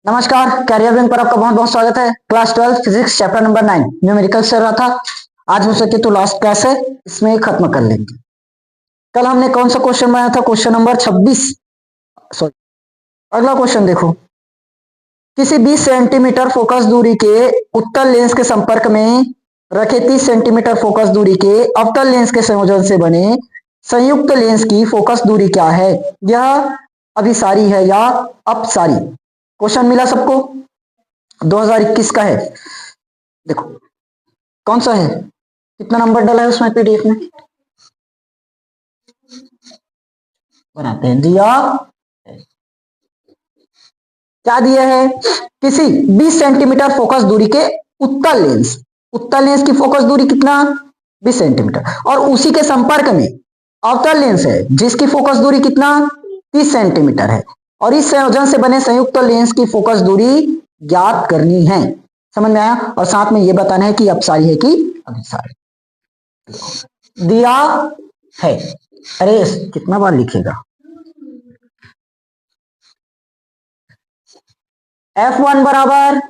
नमस्कार, career bank पर आपका बहुत बहुत स्वागत है। Class 12 physics chapter number 9 numerical चल रहा था। आज हो सके तो लास्ट क्लास है, इसमें खत्म कर लेंगे। कल हमने कौन सा क्वेश्चन बनाया था? Question number 26। सॉरी, अगला क्वेश्चन देखो। किसी 20 सेंटीमीटर फोकस दूरी के उत्तल लेंस के संपर्क में रखे 30 सेंटीमीटर फोकस दूरी के अवतल लेंस के संयोजन से बने संयुक्त लेंस की फोकस दूरी क्या है? यह अभिसारी है या अपसारी? क्वेश्चन मिला सबको, 2021 का है। देखो कौन सा है, कितना नंबर डाला है उसमें पीडीएफ में, बनाते हैं। दिया क्या दिया है? किसी 20 सेंटीमीटर फोकस दूरी के उत्तल लेंस की फोकस दूरी कितना? 20 सेंटीमीटर। और उसी के संपर्क में अवतल लेंस है जिसकी फोकस दूरी कितना? 30 सेंटीमीटर है। और इस संयोजन से बने संयुक्त लेंस की फोकस दूरी ज्ञात करनी है। समझ में आया? और साथ में यह बताना है कि अपसारी है कि अभिसारी। दिया है। अरे कितना बार लिखेगा? F1 बराबर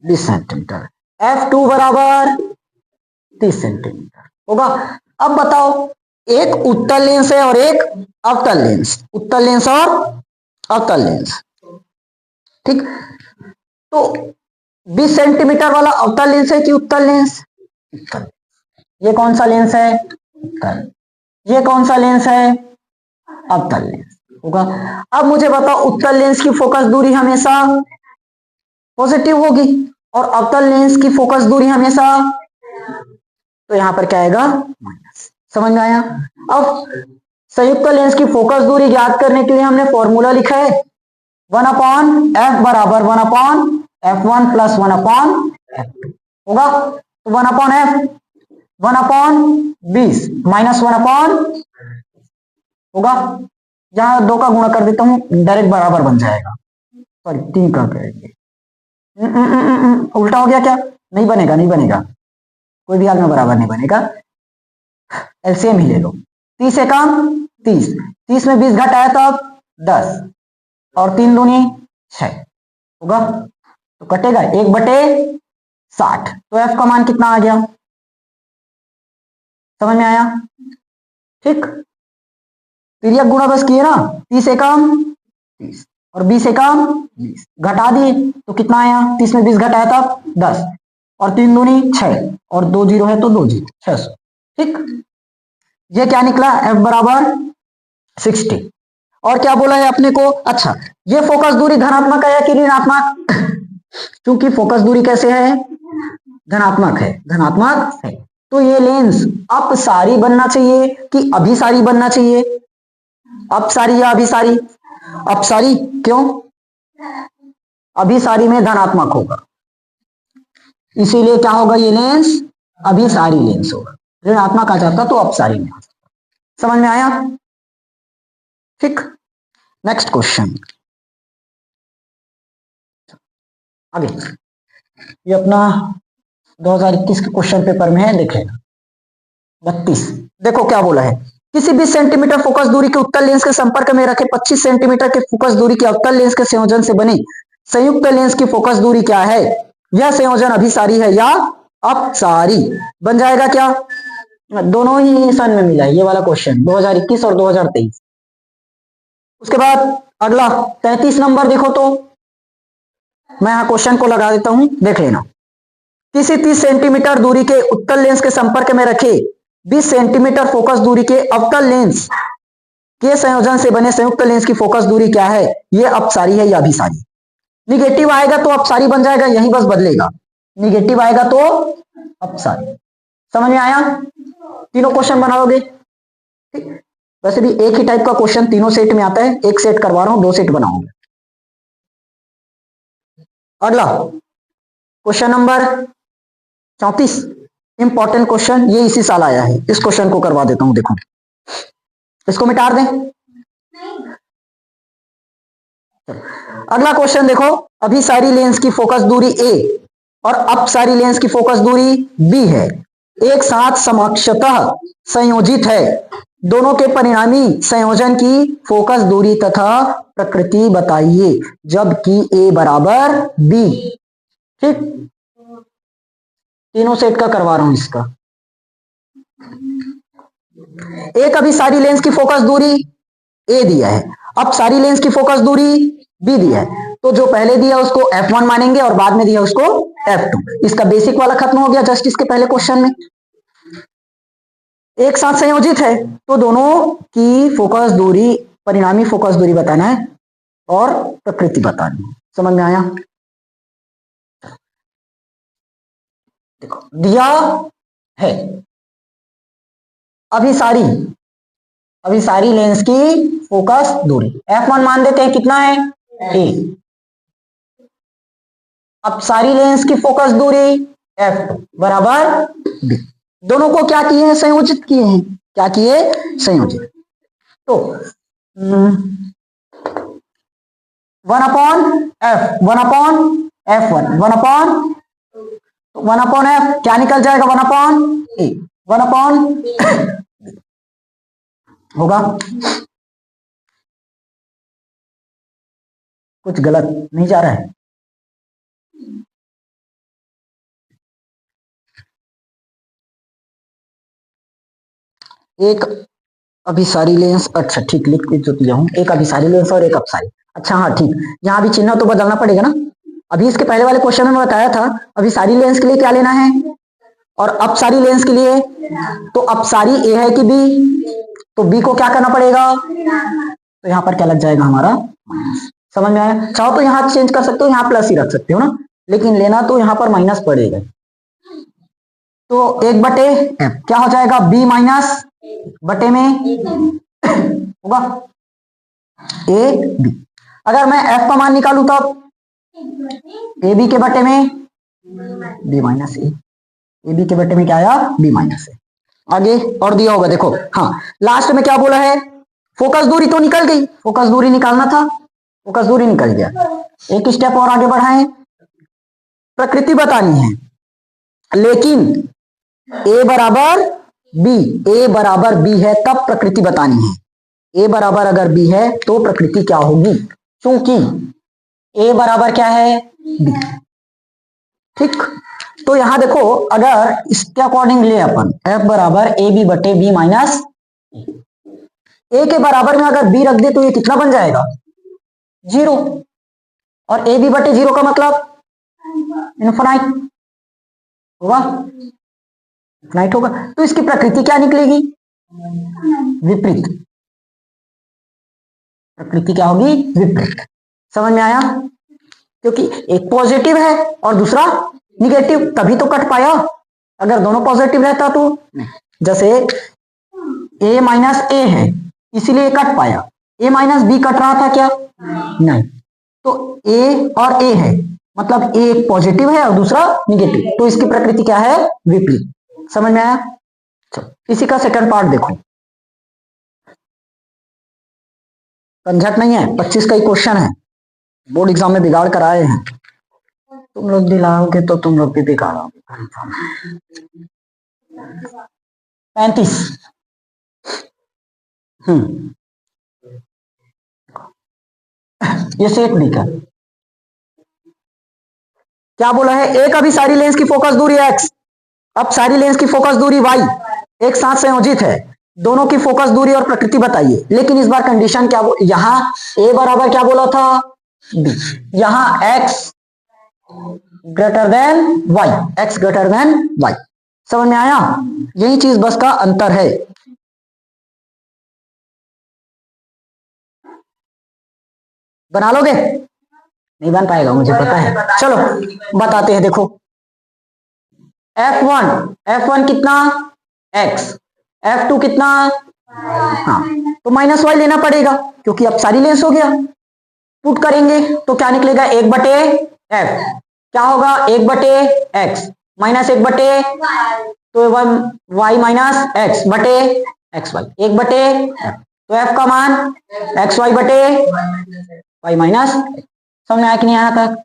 20 सेंटीमीटर, F2 बराबर 30 सेंटीमीटर होगा। अब बताओ, एक उत्तल लेंस है और एक अवतल लेंस, उत्तल लेंस और अवतल लेंस, ठीक। तो 20 सेंटीमीटर वाला अवतल लेंस है कि उत्तल लेंस? उत्तल। ये कौन सा लेंस है? उत्तल। ये कौन सा लेंस है? अवतल लेंस होगा। अब मुझे बताओ, उत्तल लेंस की फोकस दूरी हमेशा पॉजिटिव होगी और अवतल लेंस की फोकस दूरी हमेशा, तो यहां पर क्या आएगा? माइनस। समझ में आया? अब संयुक्त लेंस की फोकस दूरी ज्ञात करने के लिए हमने फॉर्मूला लिखा है 1/f बराबर 1/f1 प्लस 1/f2 होगा। तो 1/f 1/20 माइनस 1 होगा। जहां 2 का गुणा कर देता हूं, डायरेक्ट बराबर बन जाएगा। सॉरी, 3 का करेंगे, उल्टा हो गया क्या? नहीं बनेगा, नहीं बनेगा, कोई भी हाल में बराबर नहीं बनेगा। एलसीएम ही ले लो। 30 से कम 30, 30 में 20 घटाया तब 10 और 3 दूनी 6 होगा। तो कटेगा 1/60। तो एफ का मान कितना आ गया? समझ में आया? ठीक, तिर्यक गुणा बस किए ना। 30 से कम 30 और 20 से कम 20 घटा दिए तो कितना आया? 30 में 20 घटाया तब 10 और 3 दूनी 6 और 2 जीरो है तो 2 जीरो 600। ठीक, ये क्या निकला? F बराबर 60। और क्या बोला है अपने को? अच्छा, ये फोकस दूरी धनात्मक है या कि ऋणात्मक? क्योंकि फोकस दूरी कैसे है? धनात्मक है, धनात्मक है। तो ये लेंस अपसारी बनना चाहिए कि अभिसारी बनना चाहिए? अपसारी या अभिसारी? अपसारी। क्यों? अभिसारी में धनात्मक होगा, इसीलिए क्या होगा? ये लेंस अभिसारी लेंस होगा। ऋणात्मक आ जाता तो अपसारी में आ जाता। समझ में आया? ठीक, नेक्स्ट क्वेश्चन आगे। ये अपना 2021 के क्वेश्चन पेपर में है, देखेगा 32। देखो क्या बोला है। किसी 20 सेंटीमीटर फोकस दूरी के उत्तल लेंस के संपर्क में रखे 25 सेंटीमीटर के फोकस दूरी के अवतल लेंस के संयोजन से बने संयुक्त लेंस की फोकस दूरी क्या है? यह संयोजन अभिसारी है या अपसारी? बन जाएगा क्या? दोनों ही सन में मिला है ये वाला क्वेश्चन, 2021 और 2023। उसके बाद अगला 33 नंबर देखो, तो मैं यहां क्वेश्चन को लगा देता हूं, देख लेना। किसी 30 सेंटीमीटर दूरी के उत्तल लेंस के संपर्क में रखे 20 सेंटीमीटर फोकस दूरी के अवतल लेंस के संयोजन से बने संयुक्त लेंस की फोकस दूरी क्या है? यह अपसारी है या अभिसारी? निगेटिव आएगा तो अपसारी बन जाएगा, यही बस बदलेगा। निगेटिव आएगा तो अपसारी। समझ में आया? तीनों क्वेश्चन बनाओगे, ठीक। वैसे भी एक ही टाइप का क्वेश्चन तीनों सेट में आता है, एक सेट करवा रहा हूं, 2 सेट बनाओगे। अगला क्वेश्चन नंबर 34, इंपॉर्टेंट क्वेश्चन, ये इसी साल आया है। इस क्वेश्चन को करवा देता हूं, देखो इसको मिटा दें। अगला क्वेश्चन देखो, अभिसारी लेंस की फोकस दूरी A और अपसारी लेंस की फोकस दूरी B है, एक साथ समकक्षतः संयोजित है। दोनों के परिणामी संयोजन की फोकस दूरी तथा प्रकृति बताइए जबकि ए बराबर बी। ठीक, तीनों सेट का करवा रहा हूं इसका। एक अभिसारी लेंस की फोकस दूरी ए दिया है, अब सारी लेंस की फोकस दूरी बी दिया है, तो जो पहले दिया उसको F1 मानेंगे और बाद में दिया उसको F2। इसका बेसिक वाला खत्म हो गया जस्ट इसके पहले क्वेश्चन में। एक साथ संयोजित है तो दोनों की फोकस दूरी, परिणामी फोकस दूरी बताना है और प्रकृति बतानी है। समझ में आया? देखो दिया है अभिसारी लेंस की फोकस दूरी F1 मान देते हैं, कितना है ए। अब सारी लेंस की फोकस दूरी F2 बराबर बी। दोनों को क्या किए हैं? संयोजित किए हैं। क्या किए? संयोजित। तो 1/F क्या निकल जाएगा? 1/A 1 होगा। कुछ गलत नहीं जा रहा है? एक अभिसारी लेंस, अच्छा ठीक लिख जो दिया हूं, एक अभिसारी लेंस और एक अपसारी। अच्छा हाँ ठीक, यहां भी चिन्ह तो बदलना पड़ेगा ना। अभी इसके पहले वाले क्वेश्चन में बताया था अभिसारी लेंस के लिए क्या लेना है और अपसारी लेंस के लिए, तो अपसारी ए है कि बी, तो बी को क्या करना पड़ेगा, तो यहां पर क्या लग जाएगा हमारा माइनस। समझ में आया? चाहो तो यहां चेंज कर सकते हो, यहां प्लस ही रख सकते हो ना, लेकिन लेना तो यहां पर माइनस पड़ेगा। तो 1/F क्या हो जाएगा? बी माइनस बटे में होगा ए बी। अगर मैं F का मान निकालू तब ए बी के बटे में B minus A, A B के बटे में क्या आया? B minus A. आगे और दिया होगा देखो, हाँ लास्ट में क्या बोला है? फोकस दूरी तो निकल गई, फोकस दूरी निकालना था, फोकस दूरी निकल गया। एक स्टेप और आगे बढ़ाएं, प्रकृति बतानी है, लेकिन ए बराबर बी, ए बराबर बी है तब प्रकृति बतानी है। ए बराबर अगर बी है तो प्रकृति क्या होगी? क्योंकि ए बराबर क्या है? बी। ठीक, तो यहां देखो अगर इसके अकॉर्डिंग ले अपन F बराबर ए बी बटे बी माइनस ए के बराबर में अगर बी रख दे तो ये कितना बन जाएगा? 0, और ए बी बटे 0 का मतलब इनफाइनाइट होगा, इनफाइनाइट होगा। तो इसकी प्रकृति क्या निकलेगी? विपरीत। प्रकृति क्या होगी? विपरीत। समझ में आया? क्योंकि एक पॉजिटिव है और दूसरा निगेटिव, तभी तो कट पाया। अगर दोनों पॉजिटिव रहता तो जैसे ए माइनस ए है इसीलिए कट पाया, ए माइनस बी कट रहा था क्या? नहीं। तो ए और ए है मतलब ए एक पॉजिटिव है और दूसरा निगेटिव, तो इसकी प्रकृति क्या है? विपरीत। समझ में आया? चलो इसी का सेकंड पार्ट देखो, कंझट नहीं है, 25 का ही क्वेश्चन है, बोर्ड एग्जाम में बिगाड़ कर आए हैं। तुम लोग दिलाओगे तो तुम लोग भी बिगाड़ोगे। 35 ये सेट डी का क्या बोला है? एक अभिसारी लेंस की फोकस दूरी x, अब सारी लेंस की फोकस दूरी y एक साथ संयोजित है, दोनों की फोकस दूरी और प्रकृति बताइए। लेकिन इस बार कंडीशन क्या यहां a बराबर क्या बोला था? b, यहां x greater than y, x greater than y। समझ में आया? यही चीज बस का अंतर है। बना लोगे? नहीं बन पाएगा मुझे पता है, चलो बताते हैं। देखो F1 कितना? x, F2 कितना? हाँ तो माइनस वाई लेना पड़ेगा क्योंकि अब सारी लेंस हो गया। पुट करेंगे तो क्या निकलेगा? 1/F क्या होगा? 1/x माइनस 1/, तो y माइनस x बटे xy 1/f, तो f का मान xy बटे y माइनस। समझ में आया कि नहीं आया तक?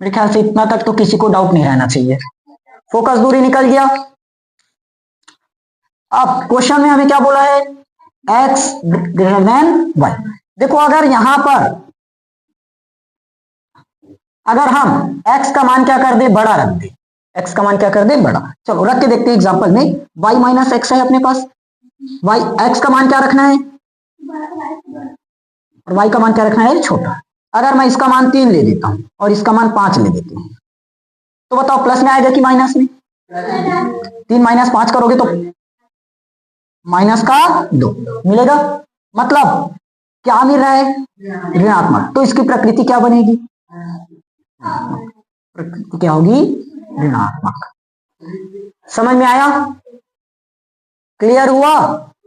मेरे ख्याल से इतना तक तो किसी को डाउट नहीं रहना चाहिए। फोकस दूरी निकल गया। अब क्वेश्चन में हमें क्या बोला है? x ग्रेटर देन y, देखो अगर यहां पर अगर हम x का मान क्या कर दे, बड़ा रख दे, x का मान क्या कर दे, बड़ा। चलो रख के देखते हैं एग्जांपल में। y माइनस एक्स है अपने पास, y x का मान क्या रखना है और y का मान क्या रखना है, छोटा। अगर मैं इसका मान 3 ले देता हूं और इसका मान 5 ले देती हूँ, तो बताओ प्लस में आएगा कि माइनस में? 3 माइनस 5 करोगे तो माइनस का 2 मिलेगा। मतलब क्या मिल रहा है, ऋणात्मक। तो इसकी प्रकृति क्या बनेगी, प्रकृति क्या होगी, ऋणात्मक। समझ में आया, क्लियर हुआ?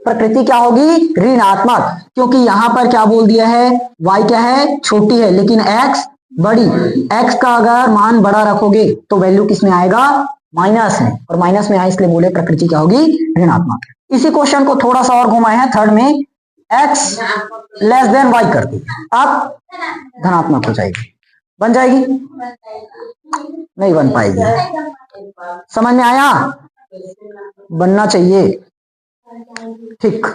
प्रकृति क्या होगी, ऋणात्मक, क्योंकि यहां पर क्या बोल दिया है, y क्या है, छोटी है, लेकिन x बड़ी। x का अगर मान बड़ा रखोगे तो वैल्यू किस में आएगा, माइनस में, और माइनस में आए इसलिए बोले प्रकृति क्या होगी, ऋणात्मक। इसी क्वेश्चन को थोड़ा सा और घुमाए हैं, थर्ड में x लेस देन y कर दी, अब धनात्मक हो जाएगी, बन जाएगी, नहीं बन पाएगी। समझ में आया, बनना चाहिए, ठीक।